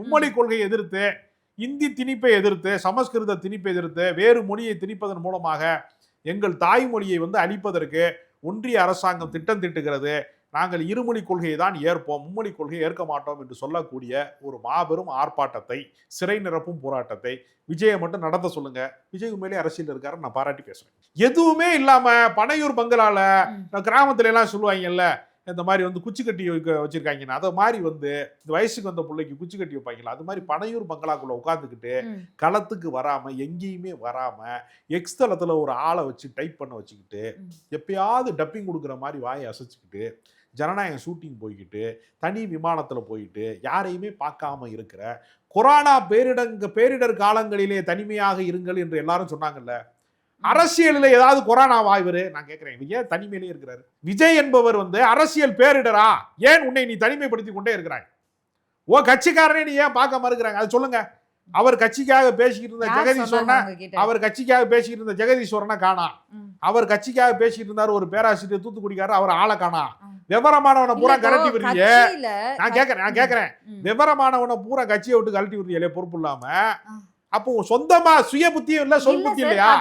மும்மொழி கொள்கையை எதிர்த்து, இந்தி திணிப்பை எதிர்த்து, சமஸ்கிருத திணிப்பை எதிர்த்து, வேறு மொழியை திணிப்பதன் மூலமாக எங்கள் தாய்மொழியை அழிப்பதற்கு ஒன்றிய அரசாங்கம் திட்டம் தீட்டுகிறது. நாங்கள் இருமொழி கொள்கையை தான் ஏற்போம், மும்மொழி கொள்கையை ஏற்க மாட்டோம் என்று சொல்லக்கூடிய ஒரு மாபெரும் ஆர்ப்பாட்டத்தை, சிறை நிரப்பும் போராட்டத்தை விஜயை மட்டும் நடத்த சொல்லுங்க. விஜய் உண்மையிலே அரசியல் இருக்காரு, நான் பாராட்டி பேசுறேன். எதுவுமே இல்லாம பனையூர் பங்களால கிராமத்துல எல்லாம் சொல்லுவாங்கல்ல, இந்த மாதிரி குச்சி கட்டி வச்சிருக்காங்கன்னா, அதை மாதிரி இந்த வயசுக்கு வந்த பிள்ளைக்கு குச்சி கட்டி வைப்பாங்களா, அது மாதிரி பனையூர் பங்களாக்குள்ள உட்காந்துக்கிட்டு களத்துக்கு வராம, எங்கேயுமே வராம, எக்ஸ் தளத்துல ஒரு ஆளை வச்சு டைப் பண்ண வச்சுக்கிட்டு, எப்பயாவது டப்பிங் கொடுக்குற மாதிரி வாயை அசைச்சுக்கிட்டு, ஜனநாயகம் ஷூட்டிங் போய்கிட்டு, தனி விமானத்துல போயிட்டு, யாரையுமே பார்க்காம இருக்கிற, கொரோனா பேரிடர் காலங்களிலே தனிமையாக இருங்கள் என்று எல்லாரும் சொன்னாங்கல்ல, அரசியலில் ஏதாவது கொரோனாவா இவரு? நான் கேட்கிறேன், ஏன் தனிமையிலே இருக்கிறாரு? விஜய் என்பவர் அரசியல் பேரிடரா? ஏன் உன்னை நீ தனிமைப்படுத்தி கொண்டே இருக்கிறாய்? ஓ கட்சிக்காரனே நீ ஏன் பார்க்க மறுக்கிறாங்க? அது சொல்லுங்க. அவர் கட்சிக்காக பேசிக்கிட்டு இருந்த ஜெகதீஸ்வரனை, அவர் கட்சிக்காக பேசிக்கிட்டு இருந்த ஜெகதீஸ்வரனை காணா. அவர் கட்சிக்காக பேசிக்கிட்டு இருந்தார் ஒரு பேராசிரியர் தூத்துக்குடிக்காரர், அவர் ஆளை காணா. விவரமானவனை பூரா கரட்டி விடுறீங்க. நான் கேட்கிறேன், விவரமானவனை பூரா கட்சியை விட்டு கழட்டி விடுறீங்களே பொறுப்பு இல்லாம. அப்போ சொந்தமா சுய புத்தியும் இல்ல, சொல் புத்தி இல்லையா?